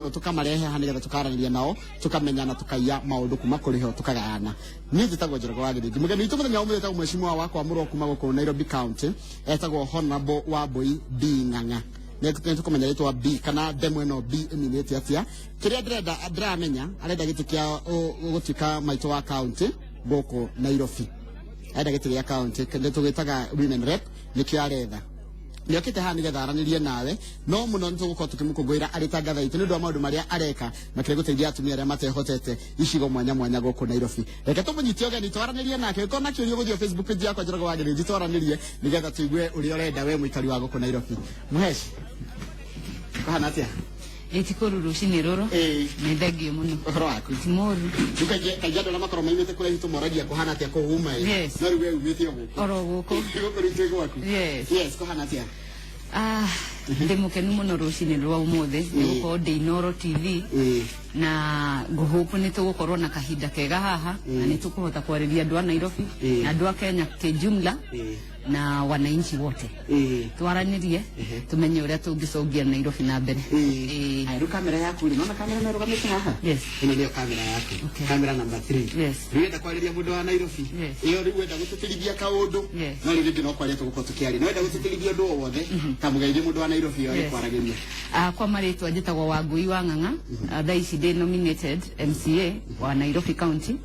tukamarehe hanigetha tukaraniria nao tukamenyana tukaiya maundu kuma kuri ho tukagayana ni njitagwo Njoroge wa Githiji mugeni witu muthenya umwe etagwo mheshimiwa wakwa Murwa kuma guku Nairobi County etagwo Honorable Wambui B Ng'ang'a netukumenya ritwa B kana demo ino B iminite atia kiria ndiramenya arenda giti kia gutuika maito wa county guku Nairobi arenda giti kia county kende tugitaga women rep nikio aretha niokite hani getha aranirie nawe no muno nitugukorwo tukimukungwira aritangatha itu nindu wa maundu maria areka makire guteithia atumia aria matehotete icigo mwanya mwanya guku Nairobi reke tumunyitie ogeni twaranirie nake kona kiurio guthio Facebook page yakwa Njoroge wa Githiji twaranirie nigetha tuigue uria urenda we muikari wa guku Nairobi muheshi kahana atia Etikuru rushini roro ndagio muno uhoro waku timoru kaijado na makoro maimete kule hitu moradia kuhana atia ko huma yes nari we umete guku oro guku guku ritego waku yes kuhana atia ndimukenu muno rushini rwa umuthe niguko Ndeinoro TV na nguhupu nitugukorwo na kahinda kega haha na nitukuhota kwariria andu a Nairobi na andu a Kenya kijumla na wananchi wote twaranirie tumenye uria tungicogia Nairobi na mbere ayo kamera yaku ri nona kamera mero kamete haha yes ino ndio kamera yaku kamera number 3 yes rienda kwariria mundu wa Nairobi iyo ri wenda gututirithia kaundu no ri ringi no kwaria tuguko tukiari no wenda gututirithia ndu wothe kamugeithie mundu wa Nairobi yo kwaragiria kwa maritwa njitagwo Wambui wa Ng'ang'a thaici ndi nominated MCA wa Nairobi County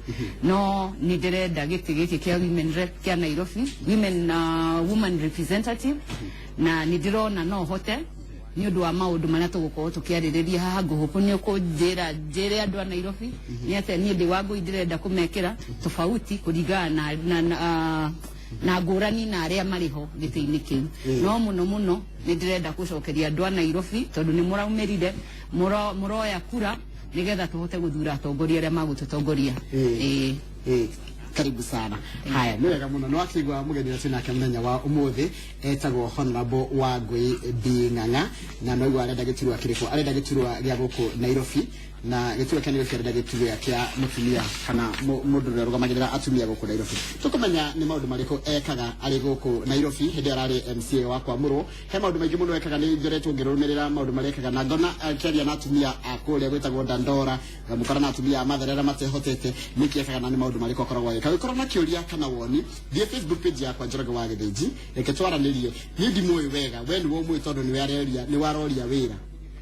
no ni ndirenda giti kia women rep kia Nairobi woman representative na nidirona no hote ni undu wa maundu maria tugukorwo tukiaririria haha nguhupu ni ukunjira njire andu a Nairobi ni ate ni ndi wangu ndirenda kumekira tofauti kuringana na ngurani na aria mariho giti-ini kiu no muno ni ndirenda gucokeria andu a Nairobi tondu ni muraumirire muroya kura nigetha tuhote guthura atongoria aria magututongoria karibu sana haya ni wega muno no akigwa mugeni wetu nake muthenya wa umuthi etagwo Honorable Wambui B Ng'ang'a na no igwa arenda giturwa kiriko arenda giturwa ria guku Nairobi na giturwa kia Nairobi arenda giturwa kia mutumia kana mundu uria rugamagirira atumia guku Nairobi tukumenya ni maundu mariko ekaga ari guku Nairobi hindi arari MCA wakwa Murwa he maundu maingi muno ekaga ni njoretwo ngirumirira maundu maria ekaga na ngona akiaria na atumia akuria gwitagwo Dandora ngamukora na atumia matherera matehotete niki ekaga na ni maundu mariko koragwo ekaga na kiuria kana woni thie Facebook page yakwa Njoroge wa Githiji reke twaranirie ni ndimwe wega we ni wo mwe tondu ni wareria ni waroria wira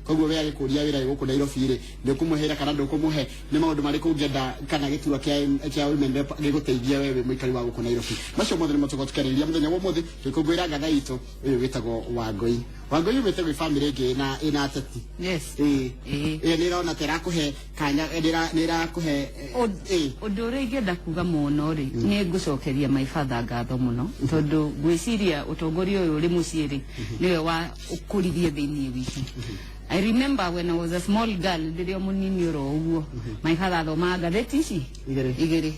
koguo we ari kuria wira guku Nairobi ri ni kumuhera kana ndukumuhe ni maundu mariko ungenda kana giturwa kia women rep giguteithia wewe muikari wa guku Nairobi macio mothe ni matuko tukariria muthenya wa mothe tukugwira gatha itu uyu witagwo Wangui umete gwi family ingi na ina ateti yes ni rona tera kuhe kanya ni ra kuhe undu uri ingenda kuga muno ri ni ngucokeria my father ngatho muno tondu gwiciria utongoria uyu uri muciiri niwe wa ukuririe thiini witu I remember when I was a small girl ndirio munini ro uguo my father thoma ngatheti ici igiri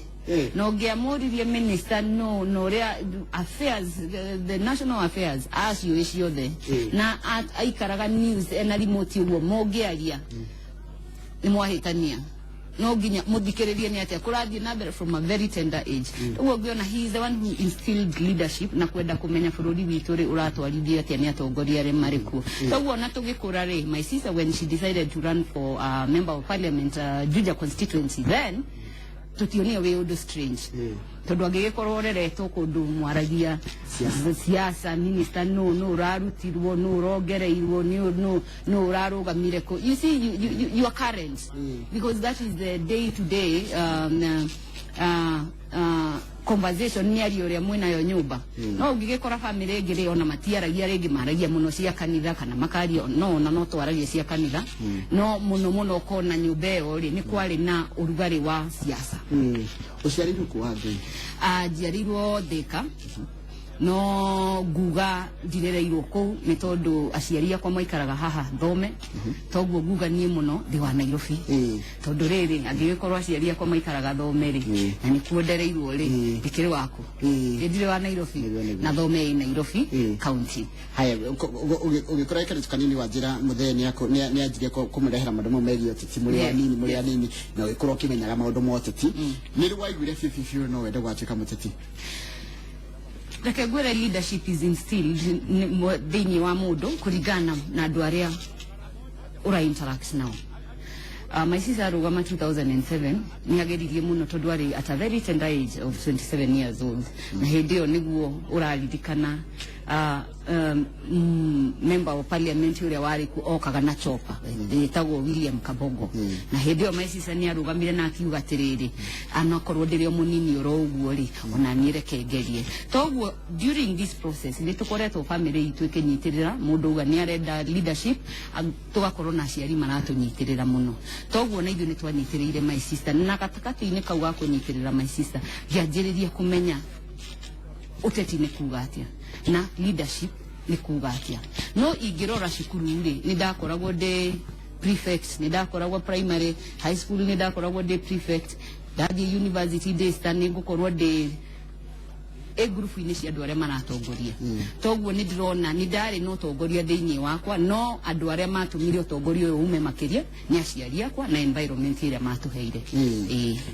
no ngiamuririe minister no ria affairs the national affairs acio ciothe na aikaraga news ena remote uguo mongiaria ni mwahitania no nginya muthikiririe ni atia kurathie na mbere from a very tender age uguo ngiona he is the one who instilled leadership na kwenda kumenya bururi witu ri uratwarithia atia ni atongoria ri mariku uguo na tugikura ri my sister when she decided to run for a member of parliament Juja constituency then tutionia we undu strange tondu angigikorwo reretwo kundu mwaragia siasa minister no urarutirwo no urongereirwo no urarugamire ko you see you are current because that is the day to day conversation ni ari uria mwina yo nyumba no ungigikora family ngiri ona matiaragia ringi maragia muno cia kanitha kana makario no twaragia cia kanitha no muno kona nyumba yo ri ni kwari na urugari wa siasa uciarirwo kuwangi njiarirwo Thika no nguga ndirereirwo ku ni tondu aciari akwa maikaraga haha Thome toguo nguga nie muno ndi wa Nairobi tondu riri angigikorwo aciari akwa maikaraga Thome ri na ni kuondereirwo ri ndikiri waku ndire wa Nairobi na Thome Nairobi county haya ugikora ikari tukanini wajira mutheni yako ni ajire kumurehera madomo megi otiti muri anini na ugikorwo kimenyaga maundu moteti ni ri waiguire fifi no wenda gwatuika muteti reke gwire leadership is instilled thiini wa mundu kurigana na andu aria ura interact nao my sister arugama 2007 ni ageririe muno tondu ari at a very tender age of 27 years old na hindio niguo uraririkana member of parliament uria wari ku okaga na chopa etagwo William Kabogo na hindio my sister ni arugamire na akiuga atiriri anakorwo ndirio munini oro uguo ri ona nireke ngerie toguo during this process ni tukoretwo family itu ikinyitirira mundu uga ni arenda leadership tugakorwo na aciari maratunyitirira muno toguo na ithu ni twanyitirire my sister na katakati-ini kau ga kunyitirira my sister gianjiririe kumenya uteti ni kuga atia na leadership ni kuga atia no ingirora cukuru ri ni ndakoragwo de prefect ni ndakoragwo primary high school ni ndakoragwo de prefect ndathi university de stand ngukorwo de group ini cia andu aria maratongoria toguo ni ndirona ni ndari no tongoria thiini wakwa no andu aria matumire utongoria uyu ume makiria ni aciari akwa na environment iria matuheire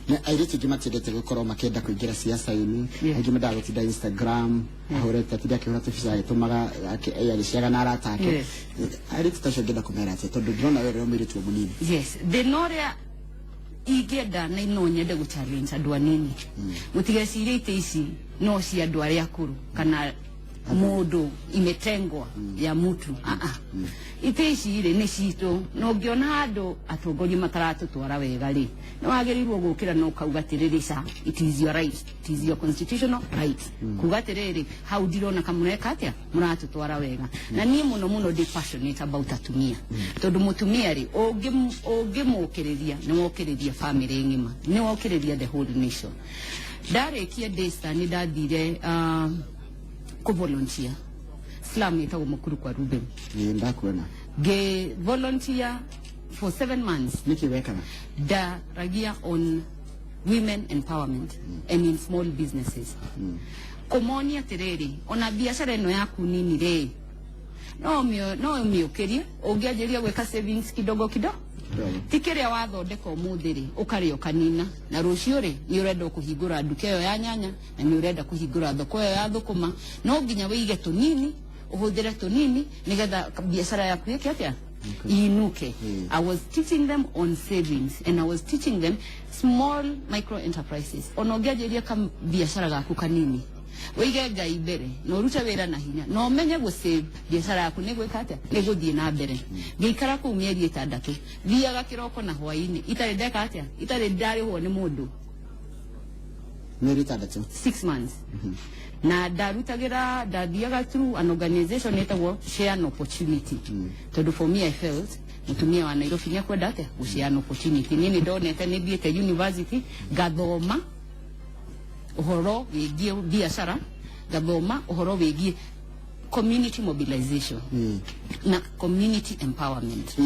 na airiti gimatendete gukorwo makenda kuingira siasa-ini aingi mendaga gutinda Instagram ahorete tinda kihura tubisa itumaga agiciaga na arata ake airiti tacio ngenda kumera ati tondu ndirona wewe umiritu munini yes the noria igenda na ino nyende gu challenge andu anini mutigecirie ite ici no cia andu aria akuru kana mundu imetengwa ya mtu ite ici ire ni citu no ngiona andu atongoria mataratutwara wega ri no wagirirwo gukira no kauga tiririca it is your right, it is your constitutional right kuga tiriri how dirona kamuneka atia muratutwara wega na ni muno de passionate about atumia tondu mutumia ri ongimukiriria ni wokiriria family ngima ni wokiriria the whole nation ndarekia desta ni ndathire ku volunteer slam itago mukuru kwa Ruben ndakuona ge volunteer for 7 months nikiweka da ragia on women empowerment and in small businesses komonia tereri ona biashara eno yaku nini re no miukiria ungiajiria gweka savings kidogo tikiria wathondeka umuthiri ukario kanina na rucio ri ni urenda kuhingura nduka yo ya nyanya na ni urenda kuhingura thoko yo ya thukuma no nginya wige tunini uhuthire tunini nigetha biashara yaku yake atia inuke. I was teaching them on savings and I was teaching them small micro enterprises onogiajiria kam biashara gaku kanini wige ngai mbere no ruta wira na hinya no menye go save biashara yaku ni gwika atia ni guthie na mbere ngiikara ku mieri 6 thiaga kiroko na hwaini itari ndeka atia itari ndarihwo ni mundu mieri 6 6 months na ndarutagira ndathiaga through an organization etagwo Share an Opportunity tondu for me I felt mutumia wa Nairobi ni akwenda atia share an opportunity nini ndonete ni thiete university gathoma uhoro wigie biashara gathoma uhoro wigie community mobilization na community empowerment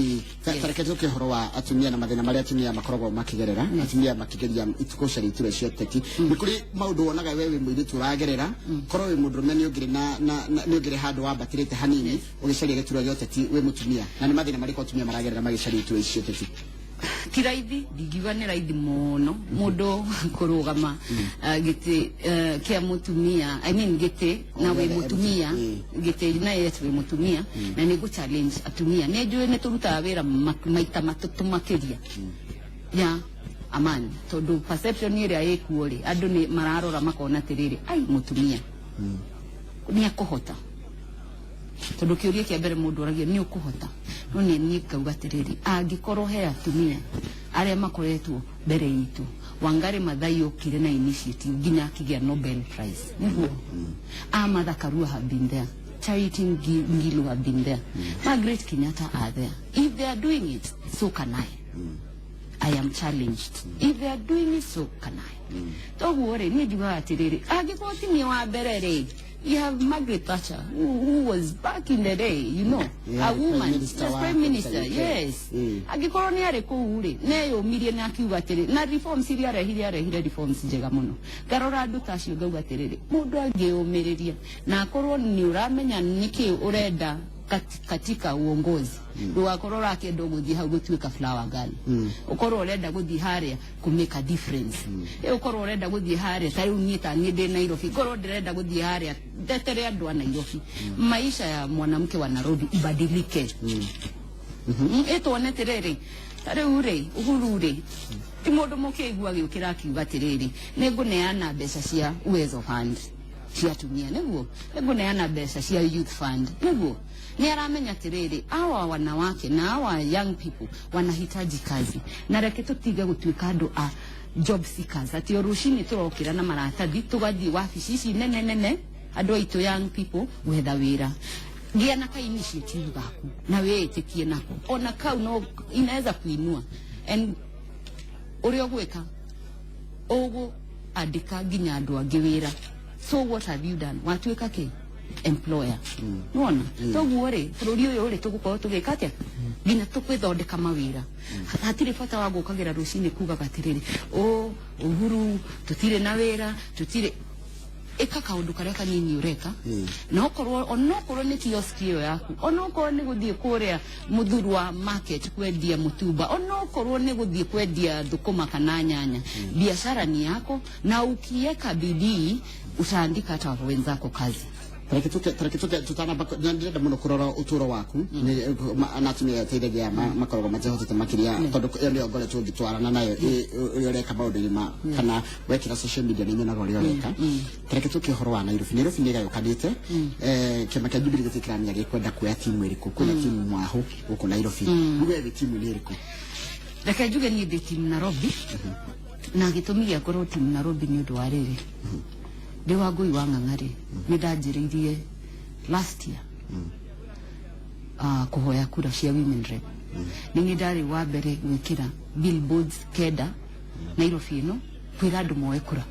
tarekezo ke horo wa atumia na mathina maria atumia makoragwo makigerera atumia makigeria ituko cari iture cio teti nikuri maundu wonaga wewe mwiritu uragerera korwo we mundu ni ugire na ni ugire handu wa batirite hanini ugicaria gitura gio teti we mutumia na ni mathina mariko atumia maragerera magicaria iture cio teti kiraithi ndigiwa ni raithi muno mundu kurugama giti kia mutumia I mean giti na we mutumia giti na yetu we mutumia na ni go challenge atumia ne njue ne turuta wira maita matutu makiria ya amani tondu perception ira ekuori andu ni mararora makona tiriri ai mutumia ni akohota tondu kiuria kia mbere mundu aragia ni ukuhota no ni kauga tiriri angikorwo he atumia aria makoretwo mbere itu Wangari Maathai okire na initiative nginya akigia Nobel Prize niguo Amatha Karua have been there, Charity Ngilu have been there, Margaret Kenyatta are there. If they are doing it, so can I am challenged. If they are doing it, so can I. Don't worry, ni diwa atiriri agikoti ni wa berere. You have Margaret Thatcher, who was back in the day, you know, a woman, the Prime Minister, yes. Agikoroni are kuuri, neyo milioni akiuga tere, na reforms iria rehire reforms njega muno. Garora andu tacio gauga tere, mundu angeumereria, na akorwo ni uramenya niki urenda katika uongozi ugakorora akendo guthii hau gutuika flower girl ukorwo urenda guthii haria ku make a difference ukorwo urenda guthii haria tari unyita ni ndi Nairobi ukorwo ndirenda guthii haria ndetere andu a Nairobi maisha ya mwanamke wa Nairobi ibadilike tuone terere tare ure uhurure ti mundu mukigua giukira kiuga atiriri niguneana mbeca cia Uwezo Fund cia atumia niguo niguneana mbeca cia Youth Fund niguo ni aramenya atiriri hawa wanawake na hawa young people wanahitaji kazi na reke tutige gutuika andu a job seekers ati rushini turokira na maratathi tugathi wabici ici nene andu aitu young people wetha wira gia na ka initiative gaku na wetikie nako ona kau no inaweza kuinua and uri ogweka ogo andika ginya andu angi wira so what have you done watuika ke employer nona toguo ri bururi uyu ri tugukorwo tugika atia ginya tukwithondeka mawira hatire bata wa gukagira rucini kuga gatiriri uhuru tutire na wira tutire eka kaundu karia kanini ureka no korwo ni kioskio yaku onokorwo ni guthie kuria muthuru wa market kwendia mutumba onokorwo ni guthie kwendia thukuma kana nyanya biashara ni yako na ukieka bidii utaandika hata wenzako kazi Tarekituke tutana ndirenda muno kurora uturo waku na tumia teithia makorogo majehotete makiria tondu yo ngore tungitwarana nayo uri ureka maundu ma kana wekira social media ni nyonaga uri ureka tarekituke horo wa Nairobi ni gayukanite kema kia Jubilee gitikirania gikwenda kuya timu iriku kuna timu mwahu guku Nairobi uge timu ni iriku reke njuge ni timu Nairobi na gitumi gia korwo timu Nairobi ni undu wa riri Dewa Ngui wa Ng'ang'ari ni ndanjiririe last year kuhoya kura cia women rep ni ndari wa mbere gwikira billboards keda Nairobi no kwira andu moe kura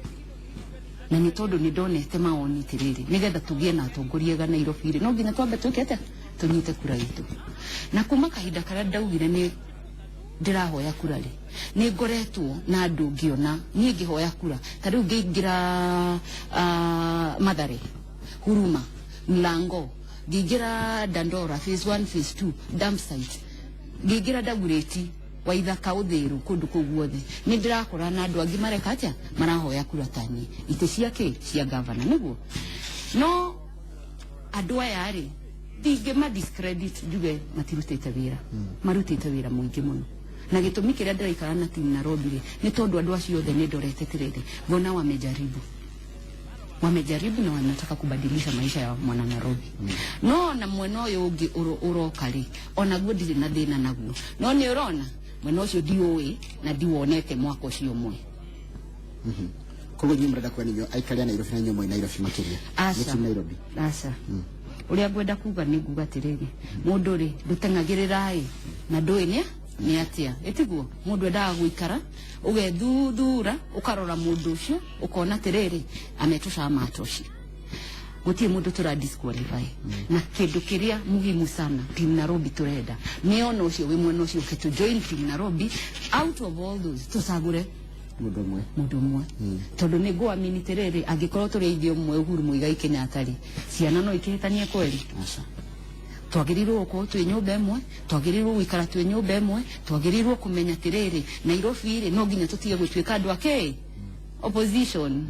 na ni tondu ni ndonete maoni tiriri nigetha tugie na atongoria ga Nairobi ri no nginya twambe tukete tunyite kura itu na kuma kahinda karia ndaugire ni ndirahoya kura ri ni ngoretwo na andu ngiona ni ngihoya kura tariu ngingira Mathare Huruma Mlango ngingira Dandora phase 1 phase 2 dump site ngingira Dabureti Waithaka Uthiru kundu kuguothe ni ndirakora na andu angi mareka atia marahoya kura tani ite ciake cia governor niguo no andu aya ri tige ma discredit juge matirutite wira marutite wira muingi muno na gitumi kiria ndiraikara na timu Nairobi ni tondu andu acio othe ni ndorete tiriri bona wamejaribu na wanataka kubadilisha maisha ya mwana Nairobi no na mweno uyu ungi urokari ona guo ndiri na thina naguo no ni urona mweno ucio ndiui na ndiwonete mwako ucio mwe kogo nyumba ndakwa ninyo aikaria Nairobi na nyumba Nairobi makiria ni Nairobi asa uria gwenda kuga ni nguga tiriri mundu ri ndutengagirira na ndui ni atia etiguo mundu endaga guikara ugethudura ukarora mundu ucio ukona tiriri ametusha matoshi gutie mundu tura disqualify na kindu kiria muhimu sana team Nairobi turenda ni ona ucio we mwena ucio ketu join team Nairobi out of all those tusagure mundu mwe tondu ni go amini tiriri angikorwo turi ithio mwe Uhuru Muigai Kenyatta ri ciana no ikihitanie kweli twagirirwo ko twi nyumba emwe twagirirwo gwikara twi nyumba emwe twagirirwo kumenya tiriri Nairobi ri no nginya tutige gutwika andu ake opposition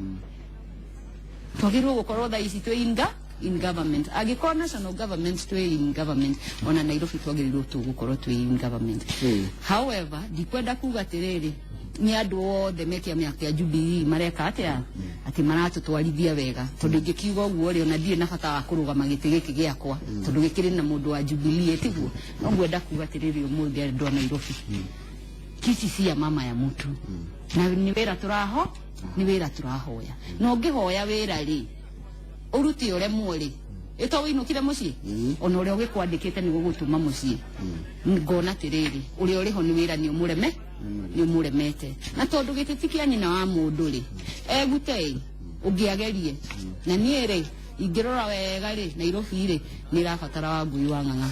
twagirirwo gukorwo tha ici twi in government agikora national government twi in government ona Nairobi twagirirwo tugukorwo twi in government however dikwenda kuga tiriri ni andu othe mekia miaka ya Jubilee mareka atia ati maratutwarithia wega tondu ngikiuga uguo ri ona ndire na bata wa kurugama giti giki giakwa tondu gikiri na mundu wa Jubilee etiguo no ngwenda kuga tiriri umuthi andu a Nairobi kisi cia mama ya mutu na ni wira turahoya no ngihoya wira ri uruti ure mwori ito winukire mucii ona uria ugikwandikite ni gugutuma mucii ngona tiriri uria uriho ni wira ni umuremete na tondu gititikia nyina wa mundu ri egutei ungiagerie na niere ingirora wega ri Nairobi ri ni rabatara wa Ngui wa Ng'ang'a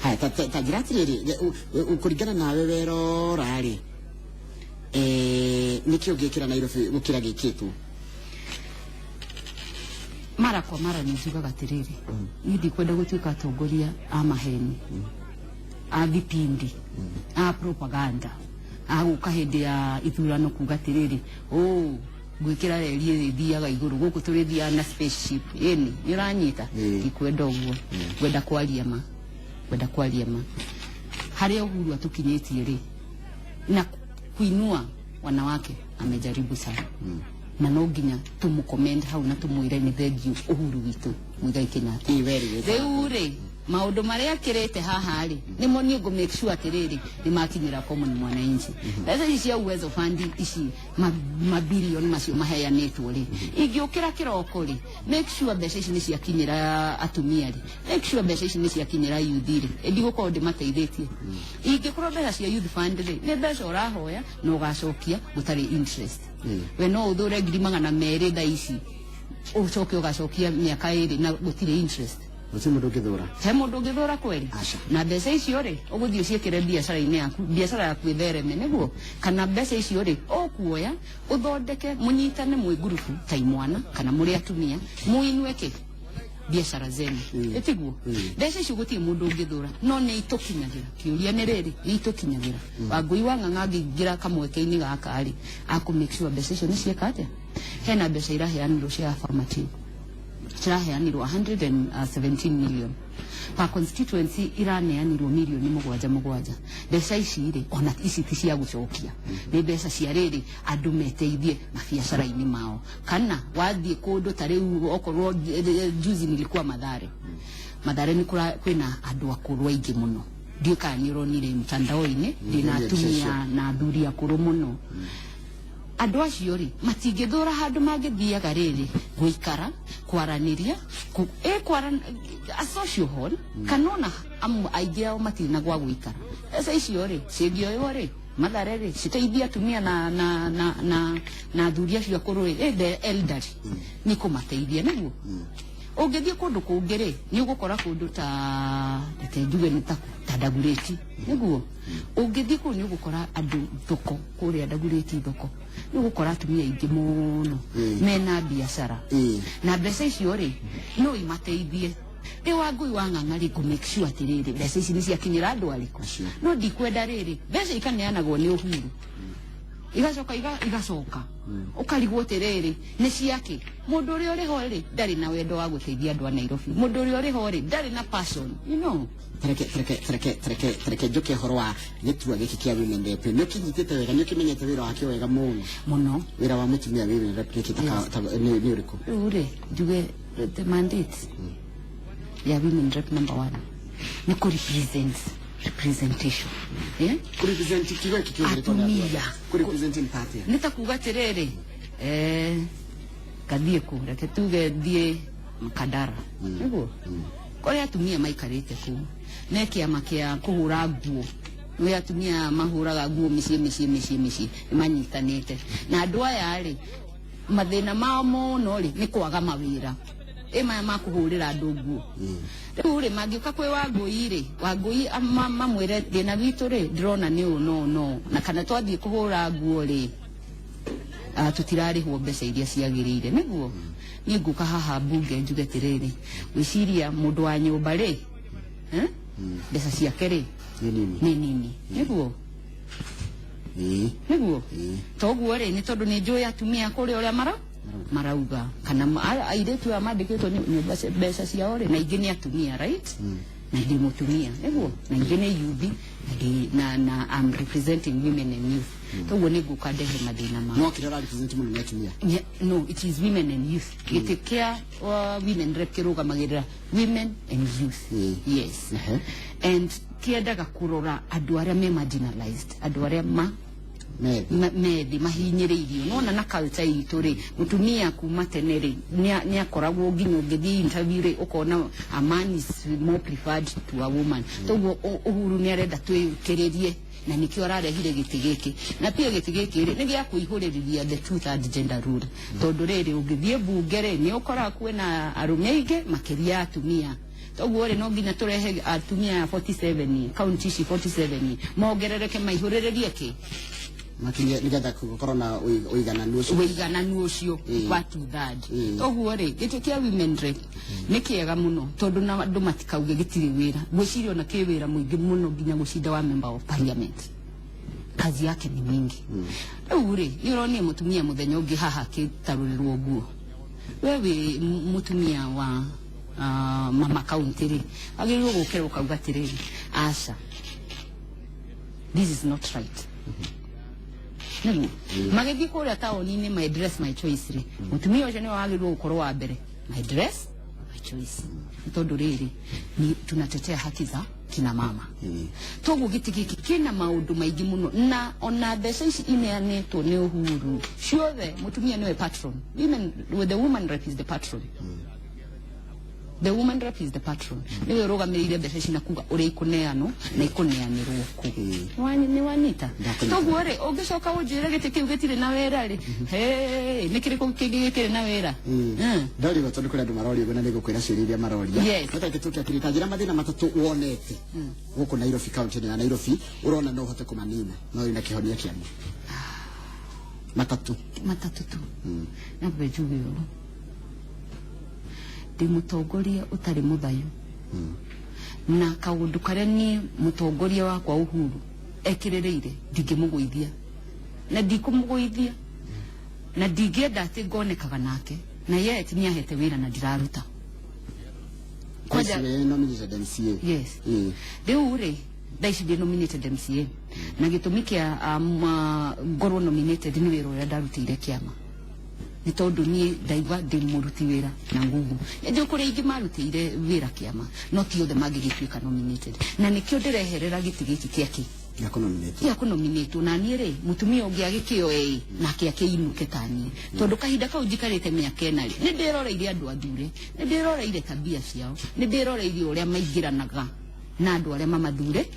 ha ta giratiri ukurigana nawe wero rari nikio gikira Nairobi gukira gikitu mara kwa mara nijugaga tiriri ndi kwenda gutuika atongoria a maheni a vipindi a propaganda a guka hindi ya ithurano kuga tiriri gwikira reri thiaga iguru guku turithia na spaceship eni niranyita ikwenda uguo gwenda kwaria ma haria Uhuru atukinyetie ri na kuinua wanawake amejaribu sana. Na no nginya tumucomment hau na tumwire ni thank you Uhuru witu Muigai Kenyatta. Reure maundu maria kirete haha ri nimo ni go make sure atiriri ni makinyira common mwananchi. Pesa ici ya uwezo fund ici mabilioni macio maheanitwo ri ingiukira kiroko ri make sure pesa ici ni ciakinyira atumia ri make sure pesa ici ni ciakinyira youth ri ndigukora ndimateithitie ingikorwo pesa cia youth fund ri ni pesa urahoya no ugacokia gutari interest we no uthure ngiri magana meri tha ici ucoke ugacokia miaka iri na gutire interest. Uti mundu ngithura. He mundu ngithura kweli. Na mbeca icio ri uguthii uciekere biacara-ini yaku, biacara yaku ithereme niguo kana mbeca icio ri ukuoya uthondeke munyitane mwi gurupu ta imwana kana muri atumia muinweke biacara zenu etiguo mbeca icio gutie mundu ngithura no ni itukinyagira kiuria ni riri itukinyagira Wangui wa Ng'ang'a ngira kamweke-ini gaka ri aku make sure mbeca icio ni cieka atia hena mbeca iraheanirwo cia affirmative iraheanirwo 117 million pa constituency iraneanirwo milioni mugwanja mbeca ici ri ona ici ti cia gucokia ni mbeca cia riri andu meteithie mabiacara-ini mao kana wathie kundu tariu okorwo juzi nilikuwa Mathare ni kwina andu akuru aingi muno ndika nironire mtandao-ini ndina atumia na athuri akuru muno andu acio ri matingithura handu mangithiaga riri guikara kwaraniria a social hall kanona aingi ao matina gwa guikara esa icio ri cingioyo ri Mathare ri citeithia atumia na athuri acio akuru ri elderly ni kumateithia niguo ungithie kundu kungi ri ni ugukora kundu ta njuge ni ta Dagoretti niguo ungithie kundu ni ugukora andu thoko kuria Dagoretti thoko ni ugukora atumia aingi muno mena biacara na mbeca icio ri no imateithie Wangui wa Ng'ang'a ri go make sure atiriri mbeca ici ni ciakinyira andu ariku no ndikwenda riri mbeca ikaneanagwo ni Uhuru igacoka ukarigwo tiriri ni ciake mundu uri ho ri ndari na wendo wa guteithia andu a Nairobi mundu uri ho ri ndari na passion Tereke njuke horo wa gitua giki kia women rep ni kinyitite wega ni kimenyete wira wake wega muno wira wa mutumia women rep ni uriku ure njuge the mandate ya women rep number 1 ni ku representation represent kiwe atumia ku representing party nitakuga tiriri kathie ku reke tuge thie Mkandara niguo kore atumia maikarite ku ne kiama kia kuhura nguo we atumia mahuraga nguo micii manyitanite na andu aya ri mathina mao muno ri ni kwaga mawira maya makuhurira andu nguo riu ri mangiuka kwi Wangui mamwire thina witu ri ndirona ni no na kana twathie kuhura nguo ri tutirarihwo mbeca iria ciagirire niguo ni nguka haha bunge njuge tiriri wiciria mundu wa nyumba ri mbeca ciake ri ni nini niguo toguo ri ni tondu ni njui atumia kuri uria marauga kana airetu amandikitwo ni mbeca ciao ri na ingi ni atumia right na ndi mutumia niguo na ingi ni youth na I'm representing women and youth toguo ni nguka ndehe mathina ma no kirara represent muno ni atumia no it is women and youth gitikea women rep kirugamagirira women and youth yes and kiendaga kurora andu aria me marginalized andu aria methi mahinyiriirio nona na culture itu ri mutumia kuma tene ri ni akoragwo nginya ngithii interview ri ukona a man is more preferred to a woman toguo Uhuru ni arenda twikiririe na nikio ararehire giti giki na pia giti giki ri ni gia kuihuririria the two third gender rule tondu riri ungithie bunge ri ni ukora kwina arume aingi makiria atumia toguo ri no nginya turehe atumia 47 county 47 mongerereke maihuriririe ki makinya nigetha gukorwo na uigananu ucio wa two-third toguo ri gitu kia women rep ni kiega muno tondu na andu matikauge gitiri wira gwicirio na kiwira muingi muno nginya gucinda wa member of parliament kazi yake ni mingi riu ri ni uroni mutumia muthenya ungi haha kitarurirwo nguo wewe mutumia wa mama county ri agirirwo gukira ukauga tiriri aca this is not right. Niguo magegi kuria taoni-ini my dress my choice ri mutumia ucio ni wagirwo gukorwo wa mbere my dress my choice tondu riri ni tunatetea haki za kina mama toguo giti giki kina maundu maingi muno na ona mbeca ici ineanetwo ni Uhuru ciothe mutumia niwe patron. Women with the woman rep is the patron. The woman rep is the patron. Niwe rogamirire mbeca ici na kuga uria ikuneano na ikuneanirwo ku ni wanita toguo ri ungicoka unjire giti kiu gitire na wera ri nikiriko kigikire na wera ndari gotondu kuri andu marori ugo na nigukwira ciria iria maroria ata gitukia kirika njira mathina matatu wonete guku Nairobi county na Nairobi urona no hote kumanina no ina kihonia kiamu matatu tu na bejugi ndi mutongoria utari muthayu na kaundu karia ni mutongoria wakwa Uhuru ekirireire ndingimuguithia na ndikumuguithia na ndingienda ati ngonekaga nake na yet ni ahete wira na ndiraruta kwaja nominated MCA. Yes riu ri daici ndi nominated MCA na gitumi kia ngorwo nominated ni wira uria ndarutire kiama ni tondu ni ndaigua ndi muruti wira na ngugu ndi kuri ingi marutire wira kiama no ti othe magigituika nominated na nikio ndireherera giti giki kiaki ya kunominate na ni ri mutumia ungi agikio na kiake inuke tani tondu kahinda kau jikarite miaka enari ni ndiroreire andu athure ni ndiroreire tabia ciao ni ndiroreire uria maingiranaga na andu aria mamathure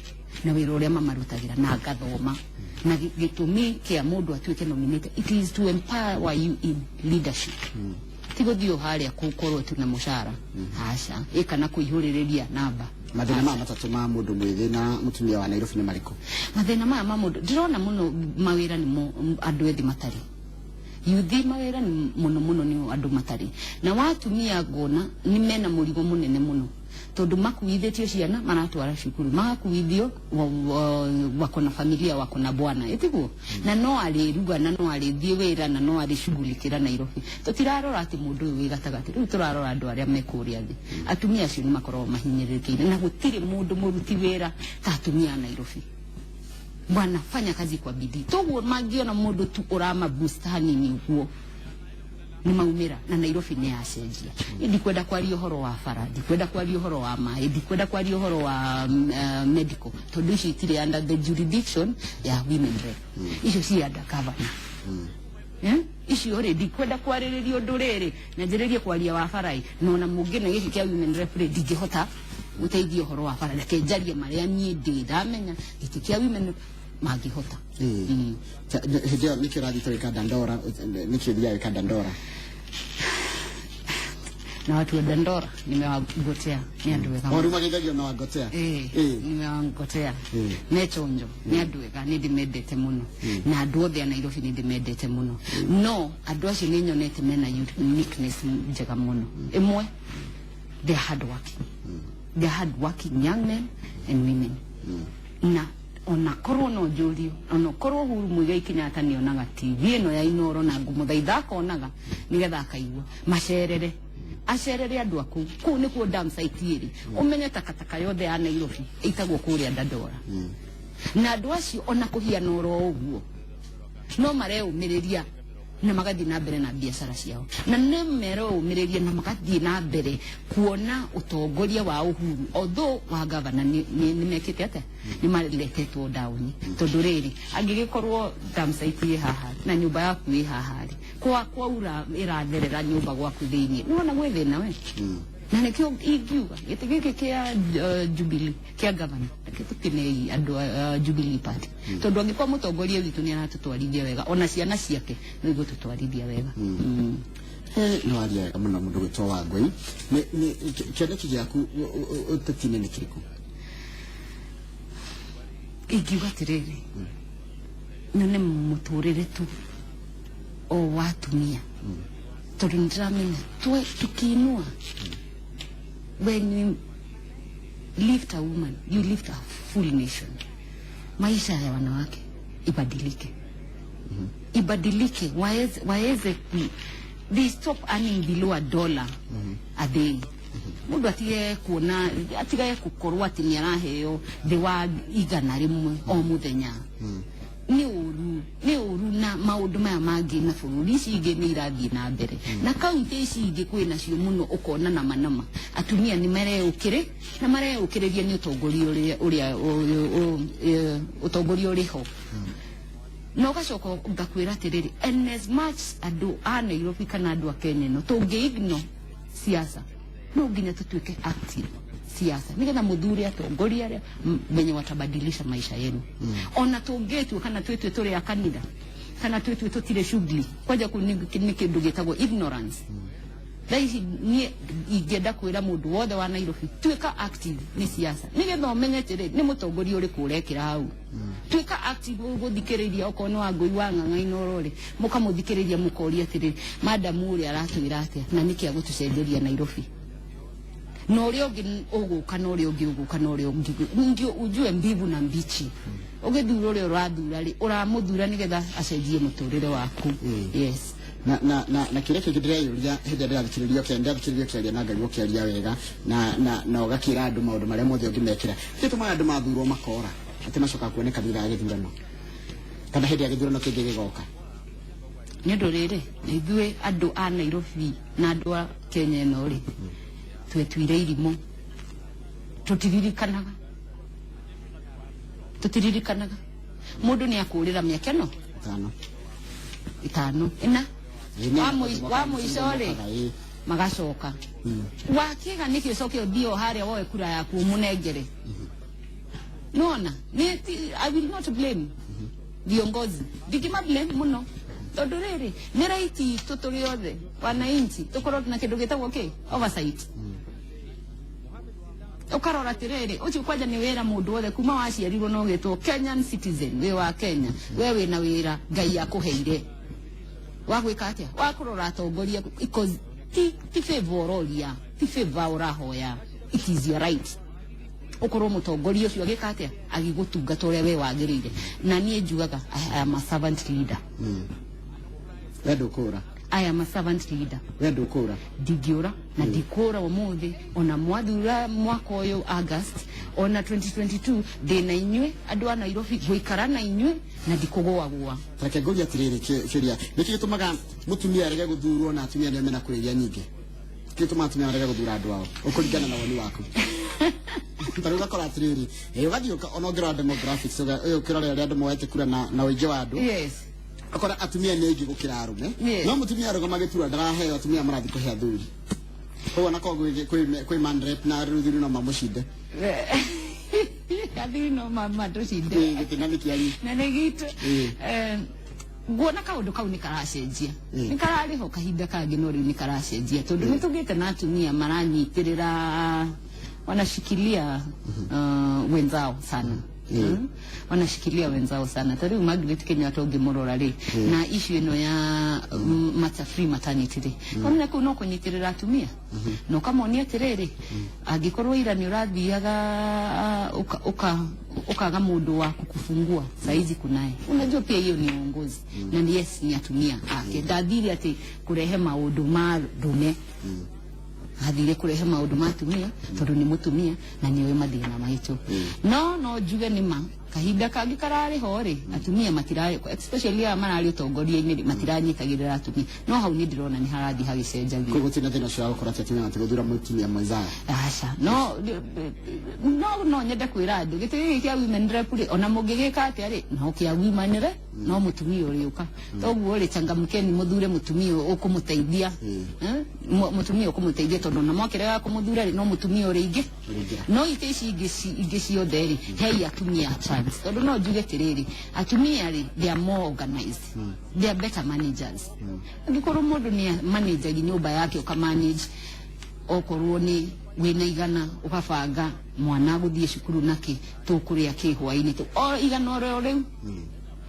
na wira uria mamarutagira na ngathoma na gitumi kia mundu atuike nominated it is to empower you in leadership tigo dio haria kukorwo tu na mushara hasha ikana kuihuririria namba mathina ma matatu ma mundu mwithi na mutumia wa Nairobi ni mariko mathina ma mundu ndirona muno mawira ni mo andu ethi matari yuthi mawira ni muno ni andu matari na watumia ngona ni mena murigo munene muno tondu makuithitio ciana maratwara cukuru makuithio wako na familia wako na bwana etiguo na no aliruga na no alithie wira na no alishughulikira Nairobi tutirarora ati mundu uyu gatagati riu turarora andu aria mekuria thi atumia acio ni makorwo mahinyirikiire na gutiri mundu muruti wira ta atumia Nairobi bwana fanya kazi kwa bidii toguo magiona mundu tu urama bustani ni huo ni maumira na Nairobi ni acenjia ndikwenda kwaria horo wa bara ndikwenda kwaria horo wa mai ndikwenda kwaria horo wa medical tondu ici itire under the jurisdiction ya women rep icio ci under governor icio already kwenda kwariririo nduriri na njiririe kwaria wa barai no na mungi na giki kia women rep ndingihota guteithio horo wa bara reke njarie maria nie ndiramenya giki kia women magihota hiyo nikirathi toika Dandora nikiria ka Dandora na watu wa Dandora nimewagotea ni andu wega ori magigagio na wagotea nimewagotea nechonjo ni andu wega ni ndimendete muno na andu othe na Nairobi ni ndimendete muno no andu acio ni nyonete mena uniqueness njega muno imwe they hard working young men and women na ona korwo no njurio ona korwo Uhuru Muigai Kenyatta ni onaga TV ino ya Inoro na ngumuthaitha konaga nigetha akaigua macerere acerere andu aku ku ni ku dam site iri umenye takataka yothe ya Nairobi itagwo kuria Dandora na andu acio ona kuhiana oro uguo no mareumiriria na magathi na mbere na biashara ciao na nemereumireria na magathi na mbere kuona utongoria wa Uhuru although wa governor ni mekite ate ni maretetwo down tondu riri angigikorwo dam site haha na nyumba yaku i haha kwa ura iratherera nyumba gwaku thiini nona gwethe nawe na nekio igiuga gitigiki kia Jubilee kia governor kitukine andu Jubilee party tondu angikwa mutongoria witu ni aratutwarithia wega ona ciana ciake no igututwarithia wega no aria kama mundu gwitwa Wangui ni kioneki giaku utatine ni kiriku igiuga tiriri none muturire tu o watumia tondu ndramenya tukiinua when you lift a woman you lift a full nation maisha ya wanawake ibadilike ibadilike waeze they stop earning below $1 a day mundu atige kuona atigaye gukorwo ati ni araheo the wa igana rimwe o muthenya ni uru na maundu maya mangi na bururi ici ingi ni irathie na mbere na kaunti ici ingi kwina cio muno ukona na manama atumia ni mareukire na mareukiriria ni utongoria uria utongoria uriho no gacoka ngakwira atiriri and as much andu a Nairobi kana andu a Kenya no tungiigno siasa no nginya tutuike active siasa nigetha muthuri atongoria aria menye watabadilisha maisha yenu ona tungetu kana twetwe turi ya kanitha kana twetwe tutire shughuli kwaja ni kindu gitagwo ignorance thaici ni ingenda kwira mundu wothe wa Nairobi tuika active ni siasa nigetha umenye tiri ni mutongoria uri kurekira hau tuika active guthikiriria okono wa ngui wa ng'ang'a rori mukamuthikiriria mukoria tiri madam uri aratwira atia na niki agutucenderia Nairobi no rio ngi uguka no rio ngi uguka no rio ngi ujue mbivu na mbichi ugithura rio rathura ri uramuthura nigetha acenjie muturire waku yes na kile kigidire hede ndira thikiririo kiaria na ngai ukiaria wega na ugakira andu maundu maria mothe ungimekira kituma andu mathurwo makora ati macoka kuoneka thira ya githurano kana hede ya githurano kingi gigoka ni ndurire ithuĩ andu a Nairobi na andu a Kenya no ri twetwire irimo tutiririkanaga mundu ni akurira miaka no itano ina wa muicore magacoka wakiga nikio cokio dio haria woe kura yaku munengere nona ni I will not blame viongozi digima blame muno tondu riri ni raiti tuturi othe wananchi tukorwo na kindu gitagwo oversight ukarora tiriri ucio kwaja ni wira mundu wothe kuma waciarirwo no gitwo Kenyan citizen we wa Kenya we wina wira ngai akuheire wagwika atia wakurora atongoria because ti favor oria ti favor urahoya it is your right ukorwo mutongoria ucio agika atia agigutungata uria we wagirire na nie njugaga I am a servant leader wedukura I am a servant leader wedukura digiura na dikura umuthi ona mwathura mwaka uyu August ona 2022 de na inywe andu a Nairobi guikara na inywe na dikugwagwa take ngoria tiriri kiria niki gitumaga mutumia arege guthurwo na atumia ni mena kuriria nyingi kituma atumia arege guthura andu ao ukuringana na woni waku taruga kora tiriri ugathio onongera demographics ukirore andu moete kura na uingi wa andu yes akora atumia nengi gukira arume no mutumia aruga magitura ndarahe atumia marathi kuhe athuri kwa nako kwi mandrep na ruthuri no mamucinde athuri no mamucinde gitinani kianyi na negitu guona kaundu kau nikaracenjia nikarariho kahinda kangi no riu nikaracenjia tondu nitugite na atumia maranyitirira wanashikilia wenzao sana wanashikilia wenzao sana tari Margaret Kenya atonge morora ri na issue ino ya free maternity ri ona kuno kunyitirira atumia no kama oni atiriri agikorwo ira ni urathiaga ukaga mundu wa kukufungua saizi kunaye unajua pia hiyo ni uongozi na yes ni atumia ndathiri ati kurehe maundu ma dume hathire kurehe maundu matumia tondu ni mutumia na niwe mathina maitu no njuge ni ma kahinda kangi karari hori atumia matiraye especially amarari utongoria-ini matiranyitagirira atumia no hau ni ndirona ni harathi hagicenjagia koguo tina thina cia gukora atumia matiguthura mutumia mwenzao aca no nyende kwira andu gitiri kia women rep ri ona mungigika atia ri no kia women re no mutumia uriuka toguo ri changamkeni muthure mutumia ukumuteithia mutumia ukumuteithia tondu na mwakire kumuthura ri no mutumia uri ingi no iteci ingi ciothe ri hei atumia tondu no njuge tiriri atumia ri they are more organized they are better managers ngikorwo mundu ni manager nyumba yake ukamanage okorwo ni wina igana ukabanga mwana guthie cukuru naki tukuria kihwa-ini tu o igana oro riu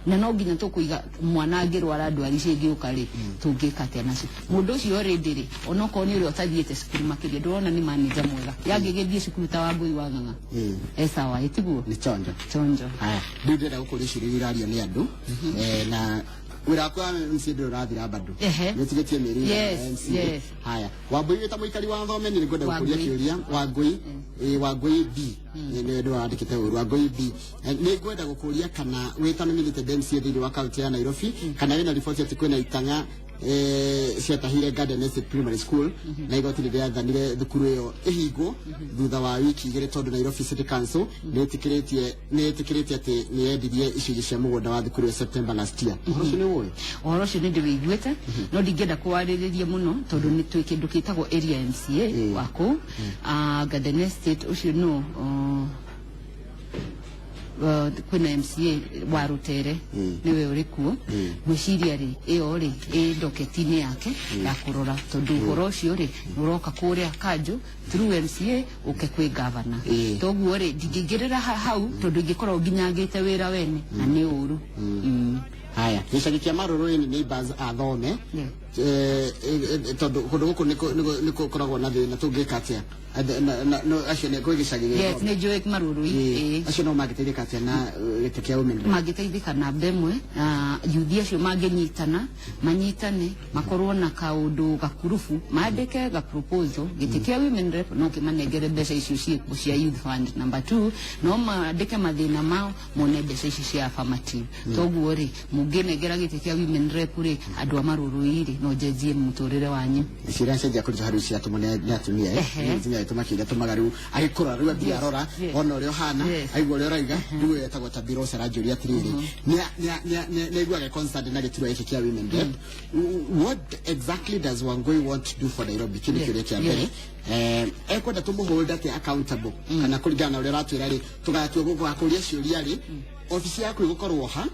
na no nginya tukuiga mwana ngirwara ndwari cingi ukari tungika atia nacio mundu ucio already ri onoko ni uri utathiete cukuru makiria ndurona ni manager mwega yangigithie cukuru ta wa ngui wa ng'ang'a sawa itiguo ni chonjo haya ndira gukuricirira iraria ni andu na wira kwa MC ndo rathira bado nitigetie meri yes haya Wambui wita muikari wa thome ni ngwenda gukuria kiuria Wangui B ni ndo andikite uru Wangui B ni ngwenda gukuria kana wita nominated MC thiri wa county ya Nairobi kana wina report ati kwina itanga ciatahire Garden Estate Primary School na igoti rĩathanire thukuru ĩyo ĩhingwo thutha wa wiki igĩrĩ tondũ Nairobi City Council nĩĩtĩkĩrĩtie atĩ nĩyendirie icunjĩ cia mũgũnda wa thukuru ĩyo September last year. Ũhoro ũcio nĩ ũĩ? Ũhoro ũcio nĩndĩwĩiguĩte no ndingĩenda kũwarĩrĩria mũno tondũ nĩ twĩ kĩndũ gĩtagwo area MCA wa kũu Garden Estate ũcio no kwina MCA wa Rutere niwe uri kuo gwiciria ri iyo ri ndoketi-ini yake ya kurora tondu uhoro ucio ri uroka kuria kanju through MCA uke kwi governor toguo ri ndingĩingĩrĩra hau tondu ingĩkorwo nginyangĩte wĩra wene na nĩ ũru. Haya gĩcagi kĩa Marũrũ-inĩ neighbors athome tondu kũndũ gũkũ nĩkũ koragwo na thĩna tũngĩka atĩa acio nĩ kwĩ gĩcagi gĩthomo. Yes nĩ njũĩ Marũrũ acio no mangĩteithĩka atĩa na gĩtĩ kĩa women rep? Mangĩteithĩka na mbemwe yuthi acio mangĩnyitana manyitane makorwo na kaũndũ gakurubu mandĩke ga proposal gĩtĩ kĩa women rep no kĩmanengere mbeca icio ciĩkuo cia youth fund. Number 2 no mandĩke mathĩna mao mone mbeca icio cia affirmative toguo rĩ mũngĩnengera gĩtĩ kĩa women rep rĩ andũ a Marũrũ-rĩ no njenjie mũtũrĩre wanyu. Ciira cenjia kũruta harũ cia tumone nĩ atumia nginya tumakiga tumaga riu agikora riu athia arora ona ũrĩa hana aigua ũrĩa ũraiga riu etagwo Tabiro Saranjũria atirĩrĩ nĩ aiguaga concerned na gĩturwa gĩkĩ kĩa women rep. What exactly does Wangui want to do for Nairobi? Kĩndũ kĩrĩa kĩa mbere ekwenda tũmũholda te accountable kana kũringana na ũrĩa ũratwĩra rĩ tũgatua gũgakũria ciũria rĩ ofisi yaku igukorwo ha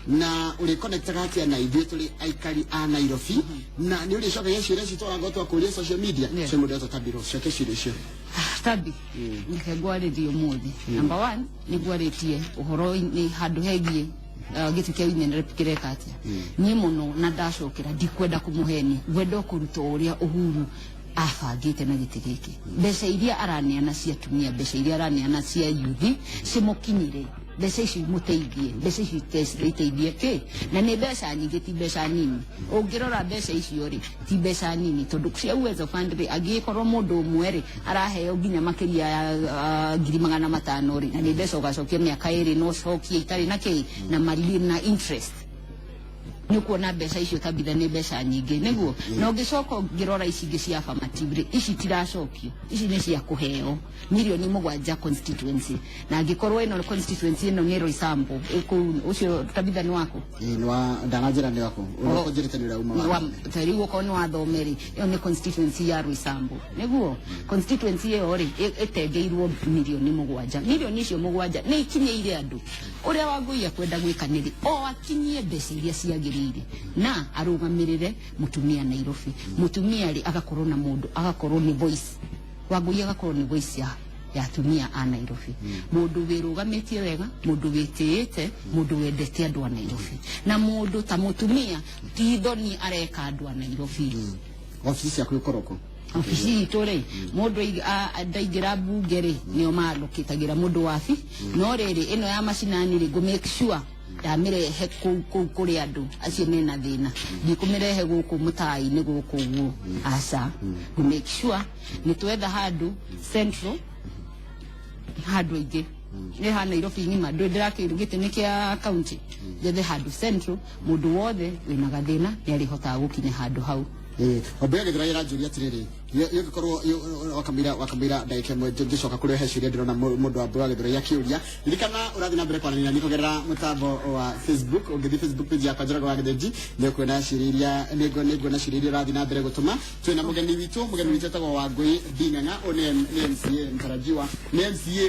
na uri connectaga atia na ithuĩ tũrĩ aikari a Nairobi na nĩ ũrĩ cokagia ciũria citwaragwo twakũria social media cio mũndũ etwo Tabiro coke ciũria icio. Tabi nĩke ngwarĩrie ũmũthĩ. Number 1 nĩ ngwarĩtie ũhoro-inĩ handũ hegiĩ gĩtĩ kĩa women rep kĩreka atĩa niĩ mũno na ndacokera ndikwenda kũmũhenia ngwenda kũruta ũrĩa Uhuru abangĩte na gĩtĩ gĩkĩ mbeca iria araneana cia atumia mbeca iria araneana cia yuthi cimukinyire mbeca ici muteithie mbeca ici iteithie ke na nĩ mbeca nyingĩ ti mbeca nini ũngĩrora mbeca icio rĩ ti mbeca nini tondu cia uwezo fund rĩ angĩkorwo mũndũ ũmwe rĩ araheo nginya makĩria ya 500,000 rĩ na nĩ mbeca ũgacokia mĩaka ĩrĩ no cokie itarĩ na kĩ na marili na interest nĩ kuona mbeca icio tabitha nĩ mbeca nyingĩ nĩguo no ngĩcoka ngĩrora ici ingĩ cia affirmative ici tiracokio ici nĩ cia kũheo milioni 7 constituency na ngĩkorwo ĩno constituency ĩno nĩ Roysambu ũcio tabitha nĩ wako nĩ wa ndanajĩra nĩ wako ũrokũnjĩrĩte nĩ ũrauma wa tari ũko nĩ wathomeri ĩyo nĩ constituency ya Roysambu nĩguo constituency ĩyo rĩ ĩtengeirwo milioni 7 milioni icio 7 nĩ ikinyĩire andũ ũrĩa Wangui kwenda gwĩka nĩ o akinyie mbeca iria ciagĩrĩire na arũgamĩrĩre mutumia Nairobi mutumia ri agakorwo na mundu agakorwo ni voice Wangui agakorwo ni voice ya atumia a Nairobi mundu wirũgamĩtie wega mundu wĩtĩĩte mundu wendete andũ a Nairobi na mundu ta mutumia tithoni areka andũ a Nairobi. Ofisi yaku ikoroko ofisi itũ mundu ndaingĩra bunge rĩ nĩo malokitagira mundu wabi no rĩrĩ ĩno ya macinani rĩ go make sure ndamĩrehe kũrĩ andũ acio mena thĩna ndikũmĩrehe gũkũ mũtaĩ-inĩ gũkũ ũguo aca go make sure nĩ twetha handũ central handũ aingĩ nĩ ha Nairobi ng'ima ndĩrakĩrwo gĩtĩ nĩ kĩa county njethe handũ central mũndũ wothe wĩna gathĩna nĩ arĩhotaga gũkinya handũ hau. Ombea gĩthira ĩranjũria atĩrĩrĩ yũngĩkorwo wakamĩra ndagĩka ĩmwe ngĩcoka kũrĩa he ciũria ndĩrona mũndũ wa Ombea gĩthira akĩũria ririkana ũrathiĩ na mbere kwaranĩria nĩ kũgerera mũtambo wa Facebook ũngĩthiĩ Facebook page yakwa Njoroge wa Gĩthĩnji nĩ ũkuona ciũria iria nĩnguona ciũria iria ũrathiĩ na mbere gũtũma twĩna mũgeni witũ etagwo Wangui Nding'ang'a nĩ MCA mtarajiwa nĩ MCA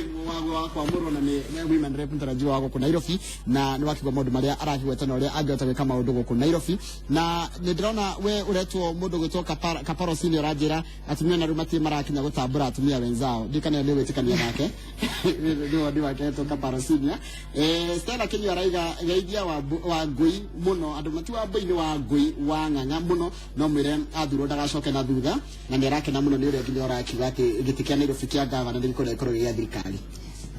wa kwamũrwo na nĩ women rep mtarajiwa wa gũkũ Nairobi na nĩ wakigwa maũndũ marĩa arakigweta na ũrĩa angĩhota gwĩka maũndũ gũkũ Nairobi na nĩ ndĩrona we ũretwo mũndũ gwĩtwo Kaparo Senior aranjĩra atumia na rumati marakinya gũtambũra atumia wenzao ndikana nĩ gwĩtĩkania nake nĩ wake etwo Kaparo Senior. Stella Kenya araiga geithia Wangui mũno andũ mati wa Wambui Wangui wa Ng'ang'a mũno no mwĩre athurwo ndagacoke na thutha na nĩ arakena mũno nĩ ũrĩa nginya ũrakiuga atĩ gĩtĩ kĩa Nairobi kĩa gavana nĩ gĩkorwo gĩa thirikari.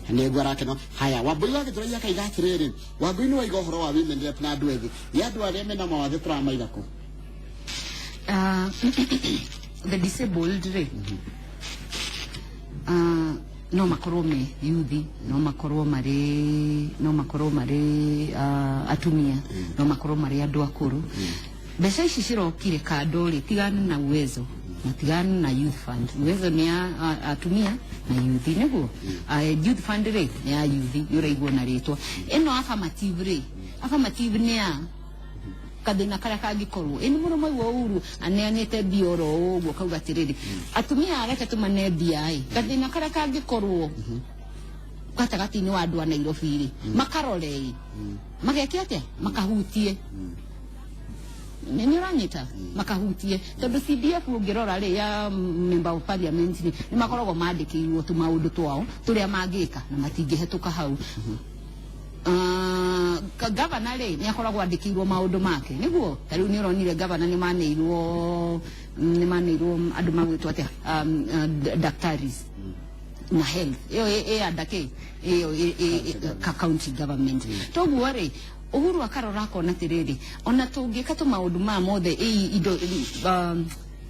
ne gwara keno haya wabui wa githura ya kaiga atiriri wagui ni waiga horo wa women rep na andu ethi ya andu aria mena mawathe turamaiga ku the disabled no makorwo me yuthi no makorwo mari atumia no makorwo mari andu akuru mbeca ici cirokire kandori tigana na uwezo na tigana na youth fund uwezo ni atumia na youth niguo youth fund re ni ya youth yuraigwo na ritwa eno affirmative ni ya kadina kara kagikorwo eni muno mai wo uru aneanete bioro ugo kauga tiriri atumia areke tumane biai kadina kara kagikorwo gatagati ni wandu wa Nairobi ri makarore mageke ate makahutie Nenyoranyita makahutie tondu CDF ungirora ri ya member of parliament ni makoragwo mandikirwo tu maundu twao turia mangika na matingihituka hau governor ri ni akoragwo andikirwo maundu make niguo tariu ni uronire governor ni maneirwo andu magwitwo atia doctors na health iyo andake iyo county government toguo ri Uhuru akarora akona tiriri ona tungika tu maundu ma mothe indo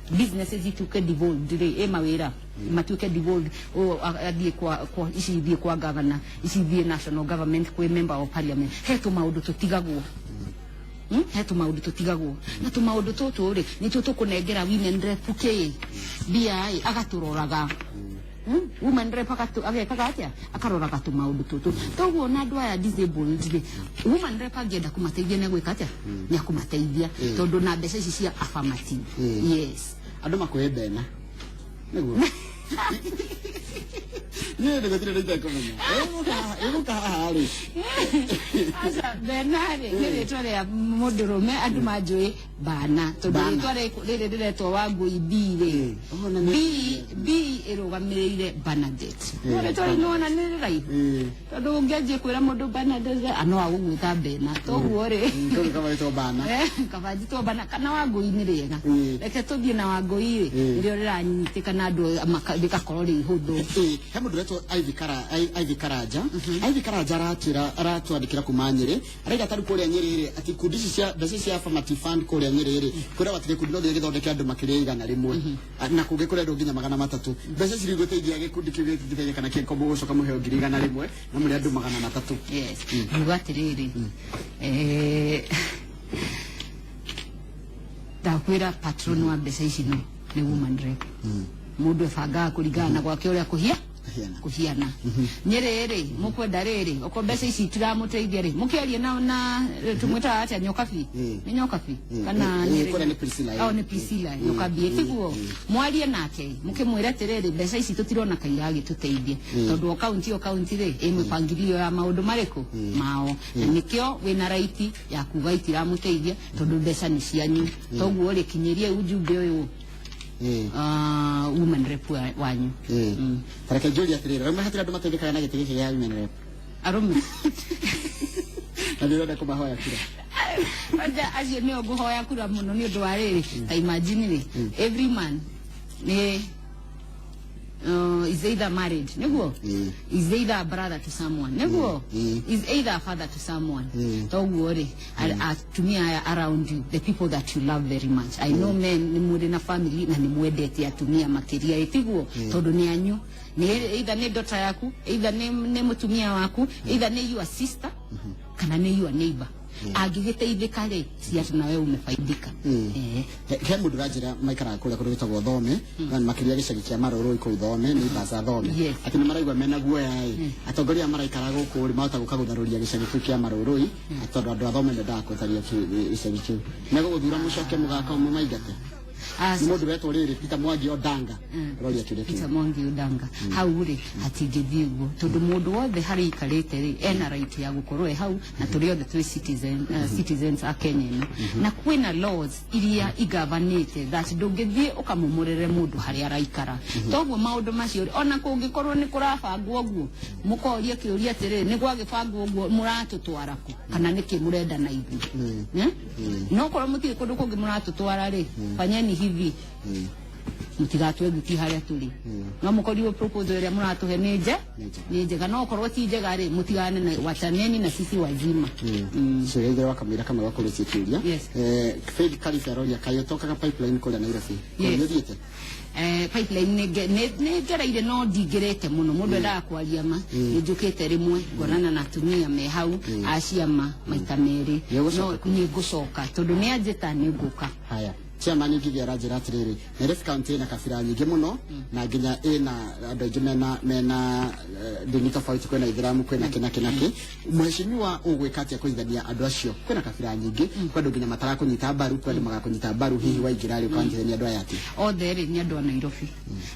businesses ituke devolved ri mawira matuke devolved adie kwa ici thie kwa governor ici thie national government kwa member of parliament hetu maundu tutigagwo na tu maundu tutu ri ni tukunengera women rep ke BI agaturoraga women rep agekaga atia akaroraga tu maundu tutu toguo na andu aya disabled women rep agenda kumateithia ne gwika atia ni akumateithia tondu na mbeca ici cia affirmative yes andu makuhe bena niguo nie ndo gotire ndo komenya emuka hali asa benare ni tore mudurume andu majui bana tondu riri diretwo wangu ibire b irugamirire Bernadette ni tore nona ni rai tondu ungeje kwira mundu Bernadette ano agugwita bena toguo ri tondu kabaito bana kabajito bana kana wangu inirega reke tuthie na wangu iri rio riranyitika na andu bikakorwo ri huthu he mundu reto Ivy Karaja aratwandikira kumanyire araiga tari kuria Nyerere ati kundi cia mbeca cia affirmative fund kuria Nyerere kuria watire kundi no githondeke andu makiria igana rimwe na kungi kuria ndu nginya 300 mbeca ciri guteithia gikundi kiu githithia kana kikobo gucoka muheo 100 na muri andu 300 yes mugatiriri dakwira patron wa mbeca ici no ni woman rep mundu ebangaga kuringana gwake uria kuhiana Nyerere mukwenda riri uko mbeca ici tiramuteithia ri mukiarie na tumwita atia nyokabi ni nyokabi kana ni Priscilla ni Priscilla nyokabi tiguo mwarie nake mukimwira tiriri mbeca ici tutirona kairagi tuteithie tondu county ri imipangilio ya maundu mariku mao nikio wina right ya kuga itiramuteithia tondu mbeca ni cianyu toguo ri kinyirie ujumbe uyu woman rep wanyu tareke Julia tirira rama hatira nduma tendeka na gitege ya women rep arume ndirenda kumahoya kira aja aje ne oguhoya kura muno ni undu wa riri ta imagine ri every man is either married niguo is either a brother to someone niguo is either a father to someone toguo ri atumia around you the people that you love very much I know men ni muri na family na ni mwendete atumia makiria itiguo tondu ni anyu ni either ni daughter yaku either ni mutumia waku either ni your sister kana ni your neighbor agigiteithika ri ciatu nawe umefaidika he mundu rajira maikara kuria kundu gwitagwo Thome na makiria gicagi kia Maruru iku Thome ni basa Thome ati ni maraigwa mena guoya atongoria maraikara guku ri mahota guka gutharuria gicagi kiu kia Maruru atondu andu a Thome nda kwetharia gicagi kiu nego guthura mucoke mugaka umwe maigate ni mundu retwo riri Peter Mwangi Odanga roria kire Peter Mwangi Odanga hau ri hatingithie guo tondu mundu wothe hari ikarite ri ena right ya gukorwo hau na turi othe twi citizens a Kenya na kwina laws iria igavanite that ndungithie ukamumurire mundu hari araikara toguo maundu macio ona kungikorwo ni kurabangwo guo mukoria kiuria tiri ni gwagibangwo guo muratutwara ku kana niki murenda na ithu no korwo mutire kundu kungi muratutwara ri fanyeni hivi mutigatwe guti haria tuli no mukoriwo proposal ya muratuhe neje kana korwo tije gari mutigane na wachaneni na sisi wazima shirege wakamira kama wako lesikiria Fed California kayotoka ka pipeline kule Nairobi kunyirite pipeline ne geraire no digerete muno mundu nda kwaria ma njukite rimwe ngorana na tumia me hau aciama maita meri no kunigucoka tondu ni anjita ni nguka haya Chairman ngigira njira atiriri Nairobi County na kabira nyingi muno na nginya ina andu aingi mena ndini tofauti kwena Ithiramu kwena kinaki mheshimiwa ugwikatia kuithania andu acio kwena kabira nyingi kwandu nginya matara kunyita mbaru kwandu magakunyita mbaru hihi waingirari ukanjithania andu ayati othe ri ni andu a Nairobi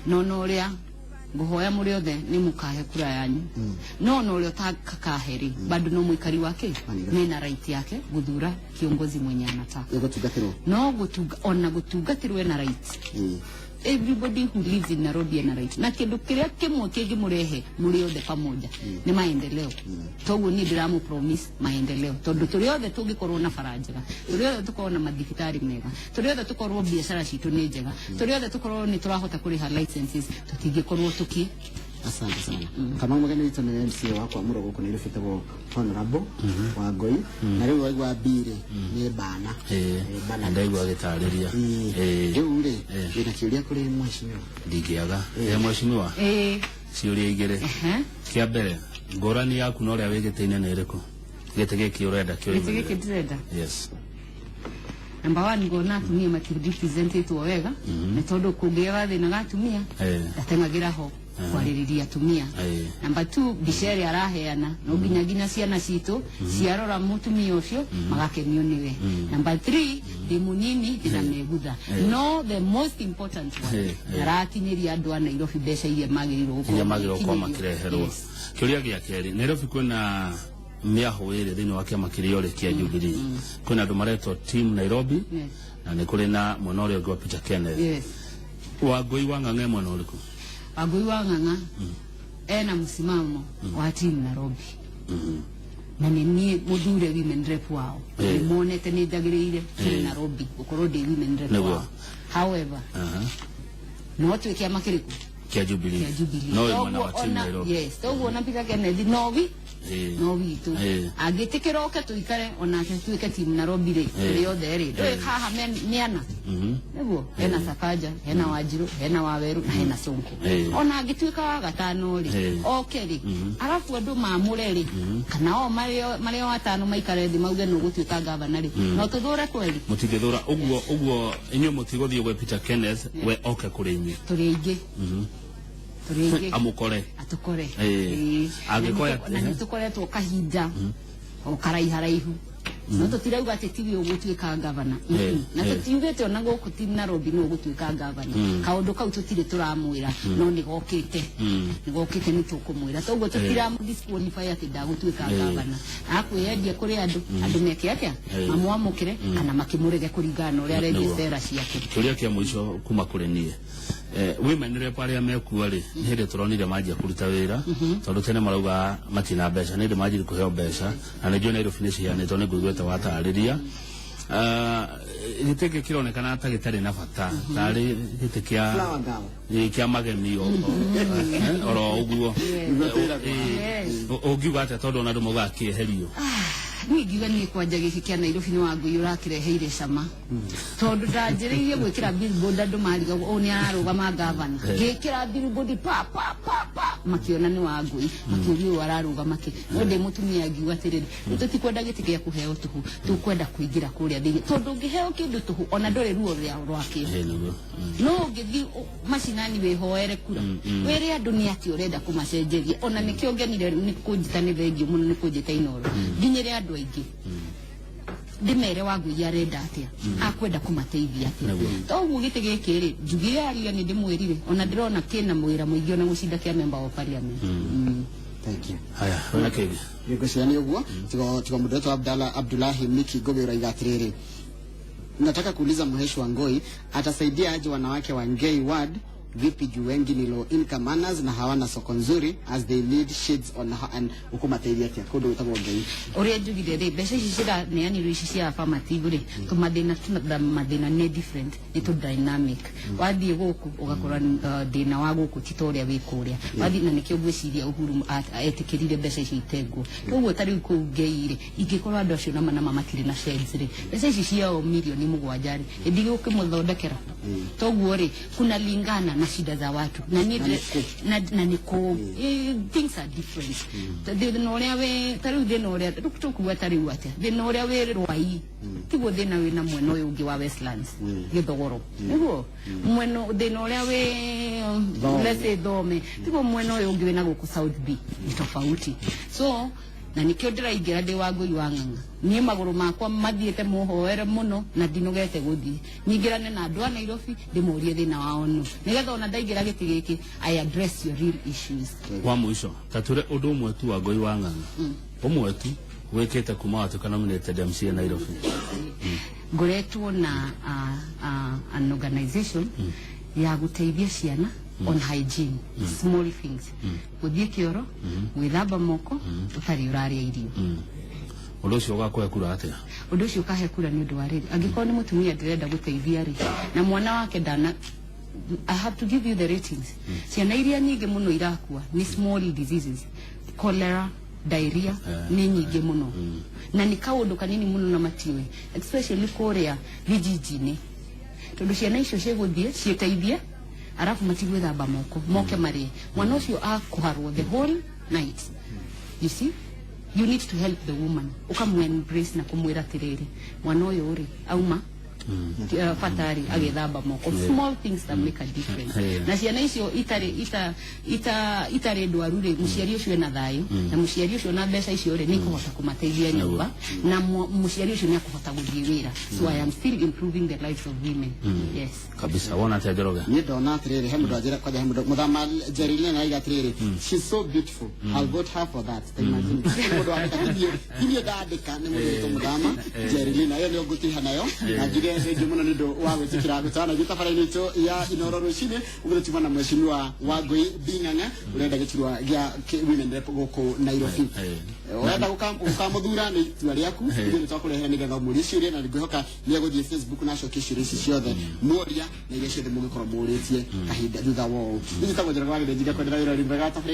no ria nguhoya muri othe ni mukahe kura yanyu no rio takakaheri bado no muikari wake mena right yake guthura kiongozi mwenye anataka gutungatirwo no gutungatirwo na right everybody who lives in Nairobi na right na kindu kiria kimwe kingi murehe muri othe pamoja ni maendeleo toguo ni ndiramu promise maendeleo tondu turi othe tungikorwo na farajega turi othe tukorwo na madhikitari mega turi othe tukorwo biashara citu ni njega turi othe tukorwo ni turahota kuriha licenses tutingikorwo tuki asante sana kama mugeni witu ni MC wako amuro guku ni rifitego honorable wa Ngoi na riu waigwa bire ni bana bana ndaigwa gitariria riu ri ina kiuria kuri mheshimiwa ndigiaga mheshimiwa ciuria igire kia mbere ngorani yaku no ria wigiteine ni iriku gitege ki urenda kio gitege direda yes number 1 ngona atumia makirirepresented wega na tondu kungiaga thina gatumia atengagira ho kwaririria tumia number 2 bisheri araheana no nginya ciana citu ciarora mutumia ucio magakenio niwe number 3 ndi munini ndina megutha no the most important one arakinyiria andu a Nairobi besha iria magiriro kwa makireherwo kiuria gia keri Nairobi kuna miaho ire thini wa kiama kiriore kia Jubilee kuna andu maretwo team Nairobi na ni kuri na monori ogwa Peter Kenneth wa Ngoi wa Ng'ang'a mwana uriku Ngoi wa Ng'ang'a ena msimamo wa team Nairobi na ni mudure women rep wao monete ni jagirire team Nairobi ukorwo de women rep wao however no tu kiama kiriku kia Jubilee no mwana wa team Nairobi yes toguo na Peter Kenneth novi no witu agitikira oke tuikare ona tuike team Nairobi ri othe ri haha miana neguo hena Sakaja hena Wanjiru hena Waweru na hena Sonko ona agituika wa gatano ri oke ri arafu andu mamure ri kana o mario watano maikare thi mauge no gutuika governor ri no tuthura kweli mutigithura uguo inyo mutigothie gwe Peter Kenneth we oke kuri inyi turi ingi amukore atukore agikoya na tukoretwo kahinda o karaiharaihu no tutirauga ati tibi ugutuika governor na tutiugete ona guku team Nairobi no gutuika governor kaundu kau tutire turamwira no ni gokite ni tukumwira toguo tutiramu disqualify ati ndagutuika governor akwiyendia kuri andu meke atia mamwamukire kana makimurege kuringana uria register ciake turia kia mwisho kuma kuri nie women rep aria mekuo ri hinde turonire manjia kuruta wira tondu tene marauga matina mbeca ni manjia kuheo mbeca na ndio Nairobi ni ciana to ni ngwigwete watariria giteke kironekana ata gitari na bata tari gitekia kia magemio oro uguo ogiuga ata tondu na ndumo gakieherio ni ngiuga ni kwanja giki kia Nairobi ni wa Ngoi urakireheire cama tondu ndanjiririe gwikira billboard andu mariga o ni ararugama governor gikira billboard pa makiona ni wa Ngoi makiuria ararugama ki no de mutumia ngiuga tiriri tutikwenda gitike ya kuheo tuhu tukwenda kuingira kuria thigi tondu ngiheo kindu tuhu ona ndore ruo rwake no ngithi macinani wihoere kura were andu ni ati urenda kumacenjeria ona nikio ngenire ni kunjitani thengio muno ni kunjita inoro nginyire andu aingi ndimere wa Ngoi arenda atia akwenda kumateithia atia toguo gite giki ri njugi aria ni ndimwirire ona ndirona kina mwira muingi ona gucinda kia member of parliament thank you haya ona kege yegociani uguo tigo mudoto Abdullahi Miki Gobe uraigatiriri nataka kuuliza mheshimiwa Ngoi atasaidia aje wanawake wa Ngei ward vipi juu wengi ni low income earners na hawana soko nzuri as they need shades on and ukumateiria tia kundu gutagwo ngei uria njugire ri mbeca ici cira neanirwo ici cia affirmative ri tumathina mathina ne different ni to dynamic wathie guku ugakora thina wa guku titoria wikuria wathie na nikio gwiciria Uhuru etikirire mbeca ici itengwo koguo tari ku ngei ri ingikorwa andu acio na manama matire na shades ri mbeca ici ciao milioni 7 ri ndige ukimuthondekera toguo ri kuna lingana na shida za watu na niko things are different thina uria we tari thina uria tukuwa tari wate thina uria we rwai tiguo thina we na mweno uyu ungi wa Westlands githogoro niguo mweno thina uria we let's say Thome tiguo mweno uyu ungi we na guku South B ni tofauti so na nikio ndiraingira ndi Wangui wa Ng'ang'a nie maguru makwa mathiete muhoere muno na ndinogete guthi nyingirane na andu a Nairobi ndimurie thina wao no nigetha ona ndaingira giti giki I address your real issues wa mwisho tature undu umwe tu Wangui wa Ng'ang'a umwe tu wekete kuma watu kana nominated MC Nairobi ngoretwo na an organization ya guteithia ciana on hygiene small things guthie kioro gwithamba moko utari uraria irio undu ucio ugakwe kura atia undu ucio kahe kura ni undu wa riri angikoo ni mutumia ndirenda guteithia ri na mwana wake ndana I have to give you the ratings ciana iria nyingi muno irakua ni small diseases cholera diarrhea ni nyingi muno na ni kaundu kanini muno na matiwe especially korea vijijini tondu ciana icio ciguthie cieteithie arafu matigwe thamba moko moke mari mwana ucio akuharwo the whole night you see you need to help the woman ukamu embrace na kumwira tiriri mwana uyu uri auma fatari agethamba moko small things that make a difference na ciana icio itare ndwaru ri muciari ucio na thayo na muciari ucio na mbeca icio ri ni kuhota kumateithia nyumba na muciari ucio ni akuhota guthie wira so I am still improving the lives of women yes kabisa wona ta Njoroge ni ndona atiriri he mundu ajira kwa mundu muthama Jerilina na igatiriri she's so beautiful I'll vote her for that imagine mundu akathiye hiyo dadika ni mundu muthama Jerilina yo ni nguti nayo na jige ndio muno nindo wa gwetikira gutana gitafara-ini itu ya Inooro rucini ugutima na mheshimiwa Wangui Ng'ang'a urenda gitirwa gia women rep guku Nairobi urenda ukamuthura ni tua riaku ndio twakurehera nigetha muri ciuria na ngwihoka ni aguthie Facebook na shoki ciuria ciothe muria na iria ciothe mugikorwo muritie kahinda thutha wao ni tagwo Njoroge wa Githĩnji ngakwendera wĩra uri mbega tafara